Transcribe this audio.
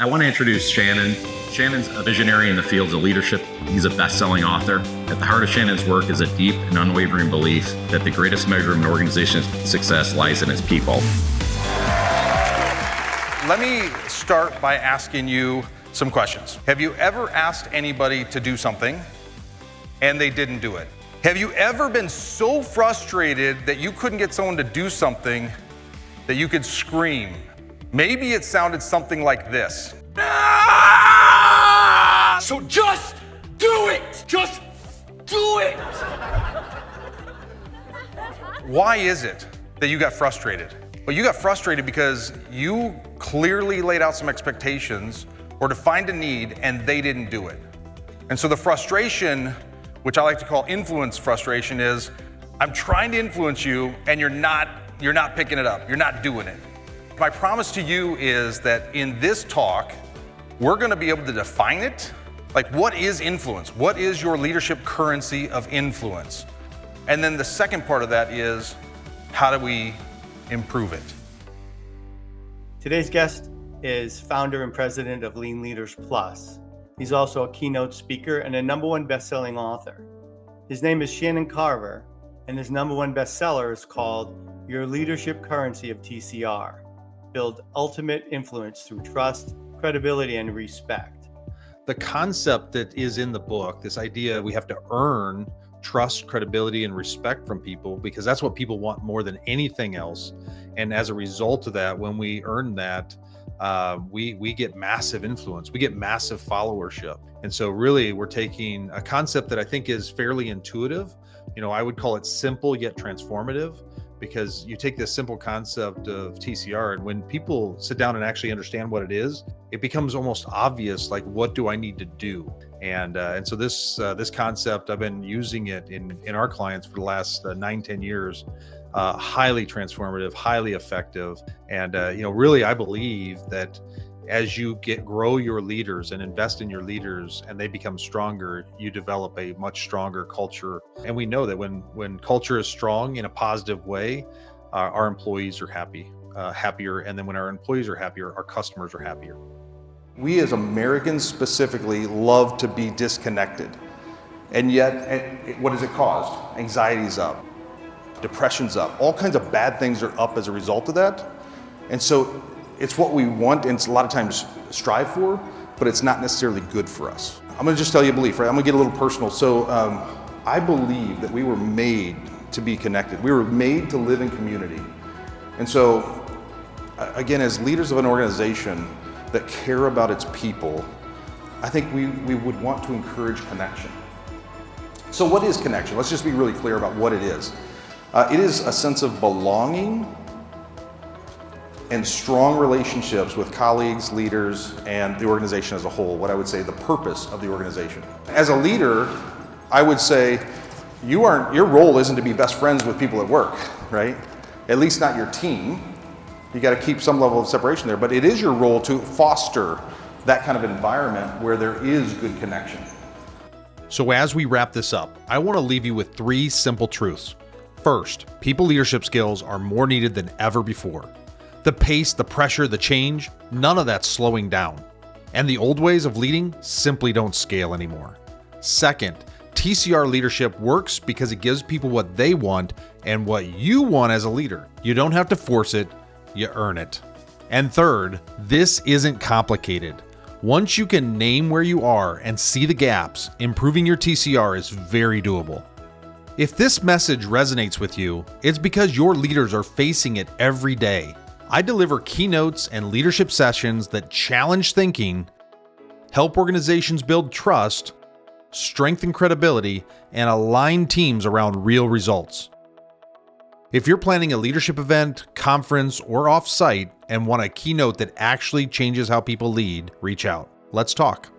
I want to introduce Shannon. Shannon's a visionary in the fields of leadership. He's a best-selling author. At the heart of Shannon's work is a deep and unwavering belief that the greatest measure of an organization's success lies in its people. Let me start by asking you some questions. Have you ever asked anybody to do something and they didn't do it? Have you ever been so frustrated that you couldn't get someone to do something that you could scream? Maybe it sounded something like this. So just do it! Just do it! Why is it that you got frustrated? Well, you got frustrated because you clearly laid out some expectations or defined a need and they didn't do it. And so the frustration, which I like to call influence frustration, is I'm trying to influence you and you're not picking it up. You're not doing it. My promise to you is that in this talk, we're going to be able to define it. Like, what is influence? What is your leadership currency of influence? And then the second part of that is, how do we improve it? Today's guest is founder and president of Lean Leaders Plus. He's also a keynote speaker and a #1 best-selling author. His name is Shannon Carver, and his #1 bestseller is called Your Leadership Currency of TCR. Build ultimate influence through trust, credibility, and respect. The concept that is in the book, this idea we have to earn trust, credibility, and respect from people, because that's what people want more than anything else. And as a result of that, when we earn that, we get massive influence, we get massive followership. And so really we're taking a concept that I think is fairly intuitive. I would call it simple yet transformative, because you take this simple concept of TCR, and when people sit down and actually understand what it is, it becomes almost obvious, like, what do I need to do? And so this concept, I've been using it in our clients for the last 9-10 years. Highly transformative, highly effective. And really, I believe that as you grow your leaders and invest in your leaders and they become stronger, you develop a much stronger culture. And we know that when culture is strong in a positive way, our employees are happier. And then when our employees are happier, our customers are happier. We as Americans specifically love to be disconnected. And yet, what does it cause? Anxiety's up, depression's up, all kinds of bad things are up as a result of that. And so it's what we want and it's a lot of times strive for, but it's not necessarily good for us. I'm gonna just tell you a belief, right? I'm gonna get a little personal. So I believe that we were made to be connected. We were made to live in community. And so, again, as leaders of an organization that care about its people, I think we would want to encourage connection. So what is connection? Let's just be really clear about what it is. It is a sense of belonging and strong relationships with colleagues, leaders, and the organization as a whole, what I would say the purpose of the organization. As a leader, I would say your role isn't to be best friends with people at work, right? At least not your team. You got to keep some level of separation there, but it is your role to foster that kind of environment where there is good connection. So as we wrap this up, I want to leave you with 3 simple truths. First, people leadership skills are more needed than ever before. The pace, the pressure, the change, none of that's slowing down. And the old ways of leading simply don't scale anymore. Second, TCR leadership works because it gives people what they want and what you want as a leader. You don't have to force it, you earn it. And third, this isn't complicated. Once you can name where you are and see the gaps, improving your TCR is very doable. If this message resonates with you, it's because your leaders are facing it every day. I deliver keynotes and leadership sessions that challenge thinking, help organizations build trust, strengthen credibility, and align teams around real results. If you're planning a leadership event, conference, or off-site and want a keynote that actually changes how people lead, reach out. Let's talk.